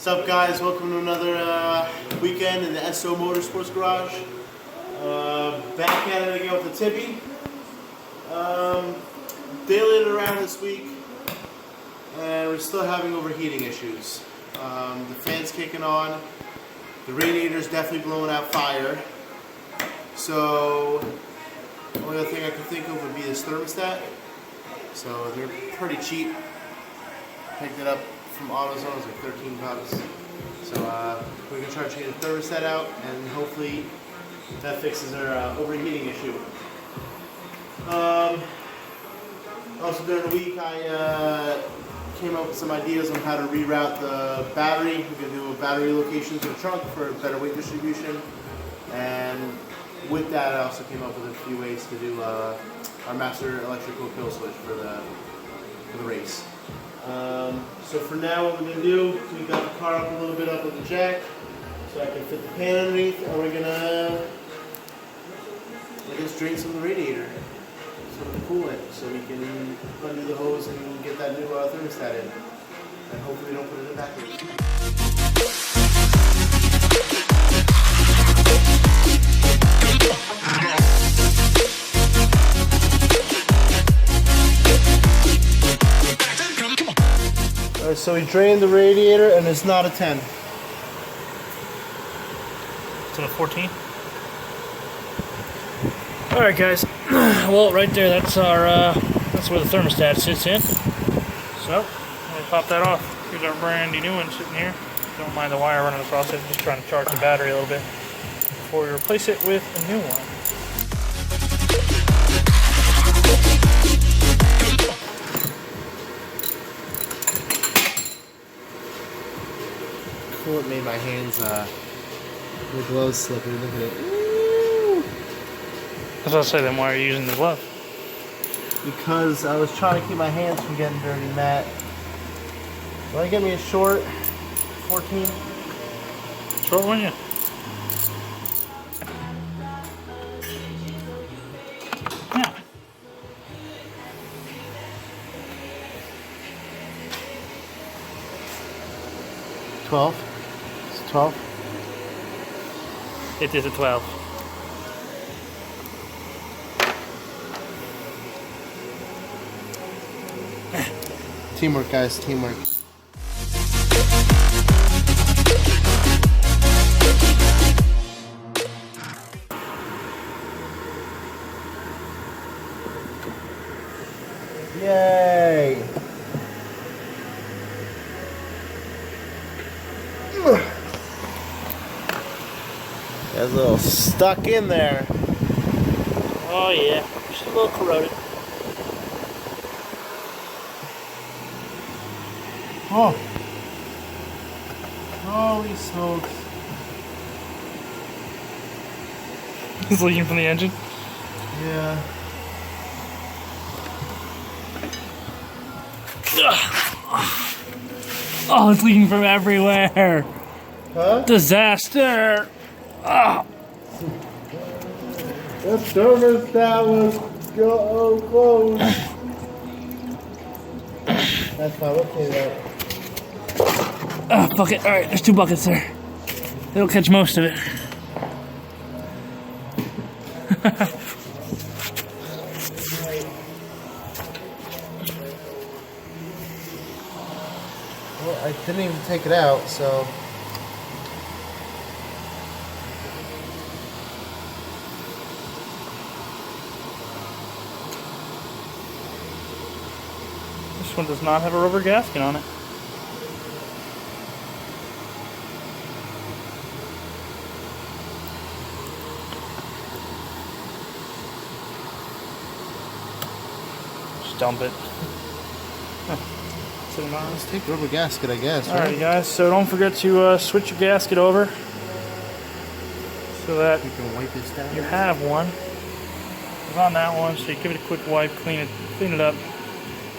What's up, guys? Welcome to another weekend in the theSOmotorsports garage. Back at it again with the Tippy. Day later around this week, and we're still having overheating issues. The fan's kicking on. The radiator's definitely blowing out fire. So, the only other thing I can think of would be this thermostat. So they're pretty cheap. Picked it up from AutoZone, it was like 13 bucks. So we're gonna try to change the thermostat out, and hopefully that fixes our overheating issue. Also during the week, I came up with some ideas on how to reroute the battery. We're gonna do a battery location to the trunk for better weight distribution, and with that, I also came up with a few ways to do our master electrical kill switch for the race. So for now, what we're going to do, we got the car up a little bit up with the jack, so I can fit the pan underneath, and we're going to, I guess, drain some of the radiator, some of the coolant, so we can undo the hose and get that new thermostat in. And hopefully we don't put it in backwards. Alright, so we drained the radiator and it's not a 10. It's a 14. Alright guys, well right there, that's our that's where the thermostat sits in. So, let me pop that off. Here's our brandy new one sitting here. Don't mind the wire running across it, just trying to charge the battery a little bit before we replace it with a new one. Cool, it made my hands, the gloves slippery. Look at it. That's what I say, then why are you using the glove? Because I was trying to keep my hands from getting dirty, Matt. Want to get me a short 14? Short one, yeah. Yeah. $12. It's 12. It is a 12. Teamwork, guys, teamwork. Yay! That's a little stuck in there. Oh yeah, just a little corroded. Oh! Holy smokes. It's leaking from the engine? Yeah. Oh, it's leaking from everywhere. Huh? Disaster. Oh. The thermostat was so close. That's fine, we'll clean it up. Oh, bucket. All right, there's 2 buckets there. It'll catch most of it. Well, I didn't even take it out, so. This one does not have a rubber gasket on it. Just dump it. Let's take the rubber gasket, I guess. Right? Alright guys, so don't forget to switch your gasket over so that you can wipe this down. You have one. It's on that one, so you give it a quick wipe, clean it up,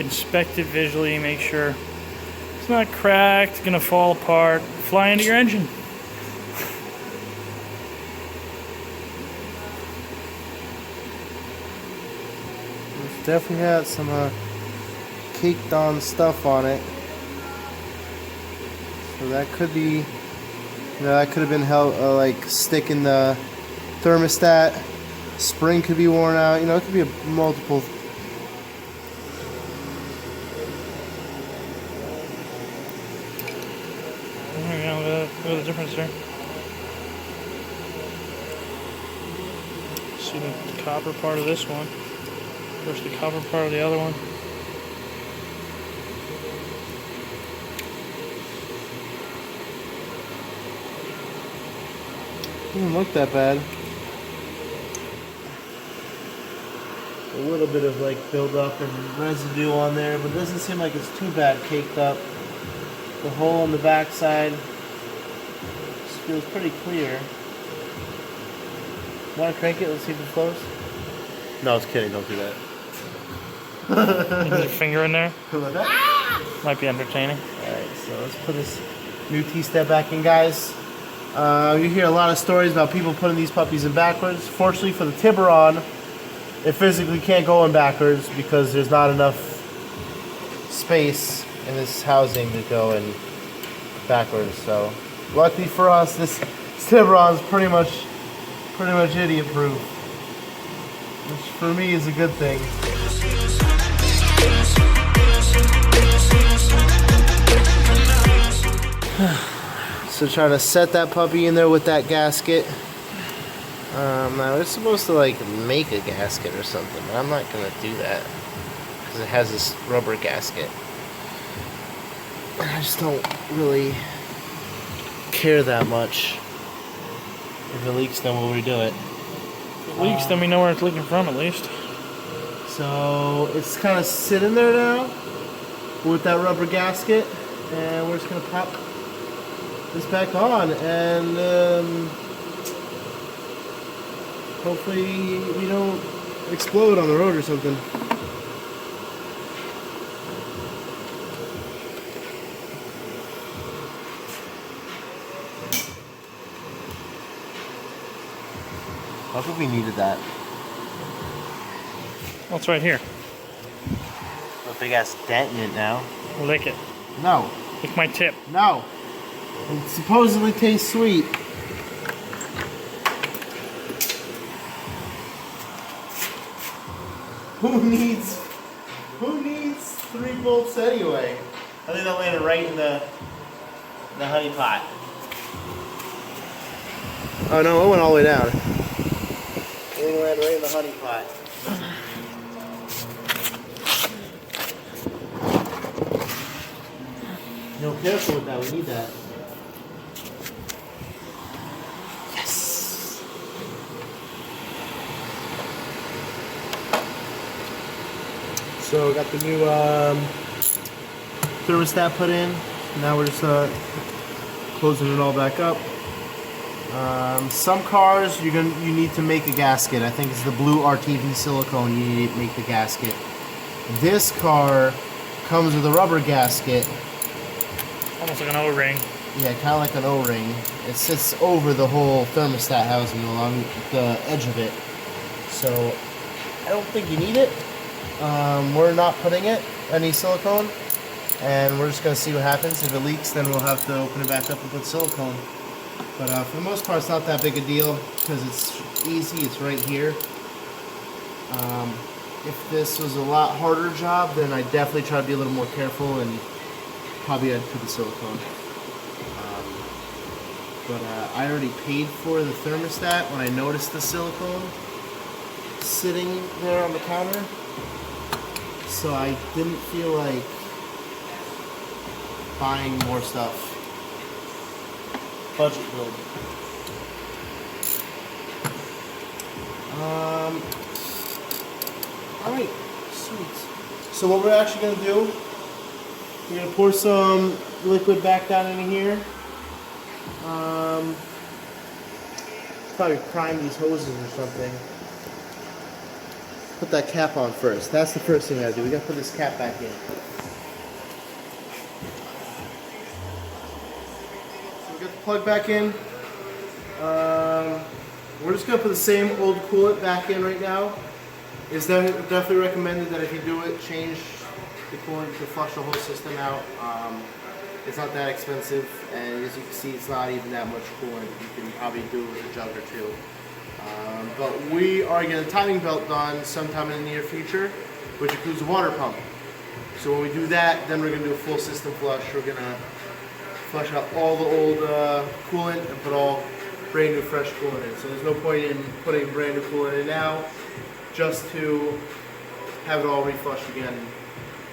inspect it visually, make sure it's not cracked, gonna fall apart, fly into your engine. It's definitely had some caked on stuff on it. So So that could be, that could have been like sticking the thermostat. Spring could be worn out. It could be a multiple. Look at the difference there. See the copper part of this one versus the copper part of the other one. Doesn't look that bad. A little bit of like buildup and residue on there, but it doesn't seem like it's too bad caked up. The hole on the back side feels pretty clear. Want to crank it? Let's see if it flows. No, I was kidding. Don't do that. Put your finger in there. Might be entertaining. Alright, so let's put this new T-step back in, guys. You hear a lot of stories about people putting these puppies in backwards. Fortunately for the Tiburon, it physically can't go in backwards because there's not enough space in this housing to go in backwards. So luckily for us, this Tiburon is pretty much idiot proof, which for me is a good thing. So trying to set that puppy in there with that gasket. Now it's supposed to like make a gasket or something, but I'm not gonna do that because it has this rubber gasket. I just don't really care that much. If it leaks, then we'll redo it. If it leaks, then we know where it's leaking from at least. So it's kind of sitting there now with that rubber gasket, and we're just gonna pop this back on, and hopefully we don't explode on the road or something. I think we needed that. Well, it's right here. A big ass dent in it now. Lick it. No. Lick my tip. No. It supposedly tastes sweet. Who needs 3 bolts anyway? I think that landed right in the honey pot. Oh no, it went all the way down. It landed right in the honey pot. No, careful with that. We need that. Yes. So got the new thermostat put in. Now we're just closing it all back up. Some cars you need to make a gasket. I think it's the blue RTV silicone. You need to make the gasket. This car comes with a rubber gasket. Almost like an O-ring. Yeah, kind of like an O-ring. It sits over the whole thermostat housing along the edge of it. So I don't think you need it. We're not putting any silicone, and we're just going to see what happens. If it leaks, then we'll have to open it back up and put silicone. But for the most part, it's not that big a deal because it's easy. It's right here. If this was a lot harder job, then I'd definitely try to be a little more careful, and probably I'd put the silicone. But I already paid for the thermostat when I noticed the silicone sitting there on the counter. So I didn't feel like buying more stuff. Budget build. Alright, sweet. So what we're actually going to do, we're going to pour some liquid back down into here. Probably prime these hoses or something. Put that cap on first. That's the first thing we gotta do. We gotta put this cap back in. So we got the plug back in. We're just gonna put the same old coolant back in right now. It's definitely recommended that if you do it, change the coolant to flush the whole system out. It's not that expensive, and as you can see, it's not even that much coolant. You can probably do it with a jug or two. But we are getting a timing belt done sometime in the near future, which includes a water pump. So when we do that, then we're going to do a full system flush. We're going to flush out all the old coolant and put all brand new fresh coolant in. So there's no point in putting brand new coolant in now, just to have it all reflushed again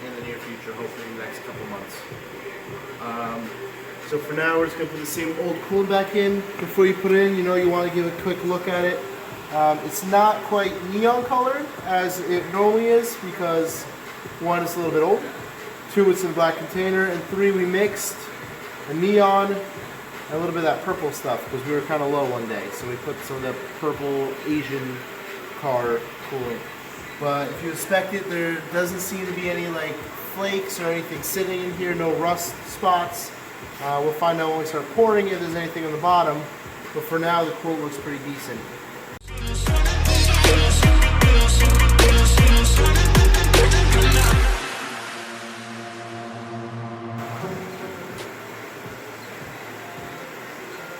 in the near future, hopefully in the next couple months. So for now, we're just going to put the same old coolant back in before you put it in. You know, you want to give a quick look at it. It's not quite neon colored as it normally is because 1, it's a little bit old, 2, it's in a black container, and 3, we mixed a neon and a little bit of that purple stuff because we were kind of low one day. So we put some of that purple Asian car coolant. But if you inspect it, there doesn't seem to be any like flakes or anything sitting in here, no rust spots. We'll find out when we start pouring if there's anything on the bottom, but for now the coolant looks pretty decent.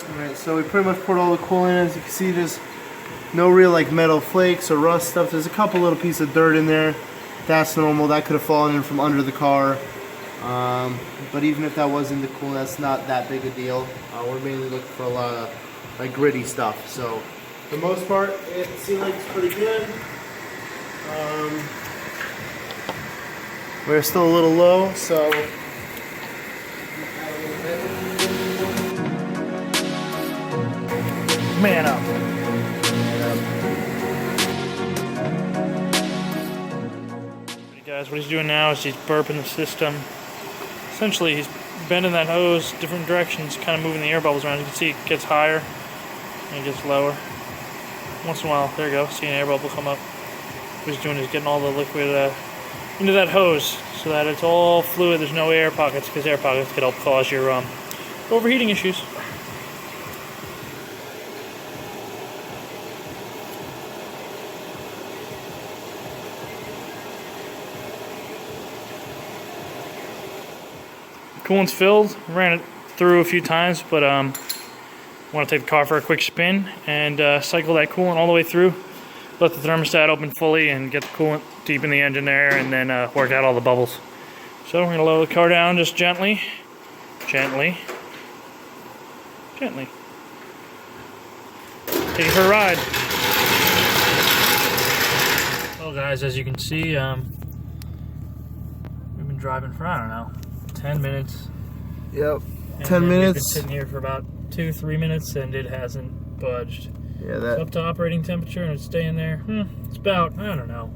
Alright, so we pretty much poured all the coolant in. As you can see, there's no real like metal flakes or rust stuff. There's a couple little pieces of dirt in there. That's normal. That could have fallen in from under the car. But even if that was in the coolant, that's not that big a deal. We're mainly looking for a lot of like gritty stuff. So for the most part, it seems like it's pretty good. We're still a little low, so Man up. Guys, what he's doing now is he's burping the system. Essentially, he's bending that hose different directions, kind of moving the air bubbles around. You can see it gets higher and it gets lower. Once in a while, there you go, see an air bubble come up. What he's doing is getting all the liquid into that hose so that it's all fluid. There's no air pockets because air pockets could help cause your overheating issues. Coolant's filled. Ran it through a few times, but want to take the car for a quick spin and cycle that coolant all the way through. Let the thermostat open fully and get the coolant deep in the engine there, and then work out all the bubbles. So we're going to lower the car down just gently. Gently. Gently. Take it for a ride. Well guys, as you can see, we've been driving for, I don't know, 10 minutes. Yep, and 10 minutes. We've been sitting here for about 2-3 minutes and it hasn't budged. Yeah, It's up to operating temperature and it's staying there. It's about, I don't know,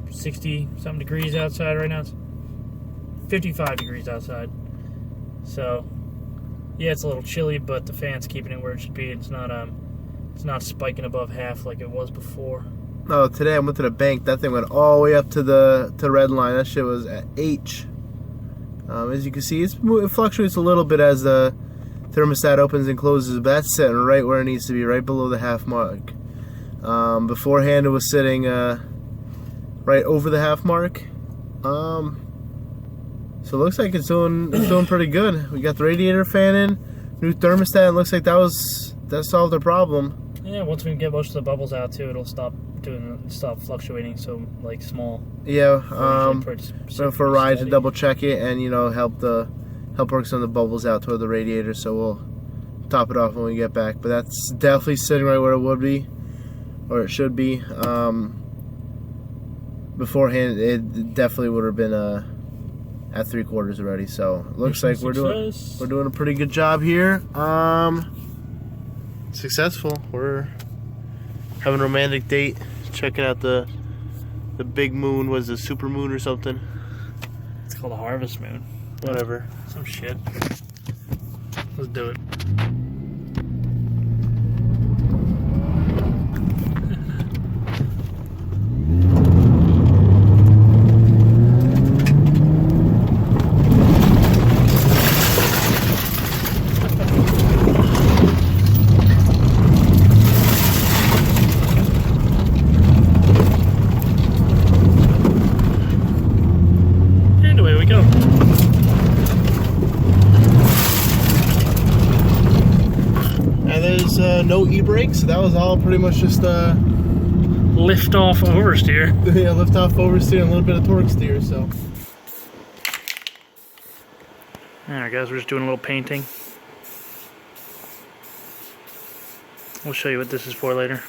60 something degrees outside right now. It's 55 degrees outside. So yeah, it's a little chilly, but the fan's keeping it where it should be. It's not spiking above half like it was before. No, today I went to the bank. That thing went all the way up to the red line. That shit was at H. As you can see, it fluctuates a little bit as the thermostat opens and closes, but that's sitting right where it needs to be, right below the half mark. Beforehand, it was sitting right over the half mark. So it looks like it's doing pretty good. We got the radiator fan in, new thermostat. It looks like that solved the problem. Yeah, once we get most of the bubbles out too, it'll stop fluctuating so like small. Yeah, so for Ryan to double check it and help work some of the bubbles out toward the radiator, so we'll top it off when we get back. But that's definitely sitting right where it would be, or it should be. Beforehand, it definitely would have been at 3/4 already. So it looks like we're doing a pretty good job here. Successful. We're having a romantic date, checking out the big moon. Was it a super moon or something? It's called a harvest moon. Whatever. Some shit. Let's do it. there's no e-brake, so that was all pretty much just Lift off oversteer. yeah, lift off oversteer and a little bit of torque steer. So Alright guys, we're just doing a little painting. We'll show you what this is for later.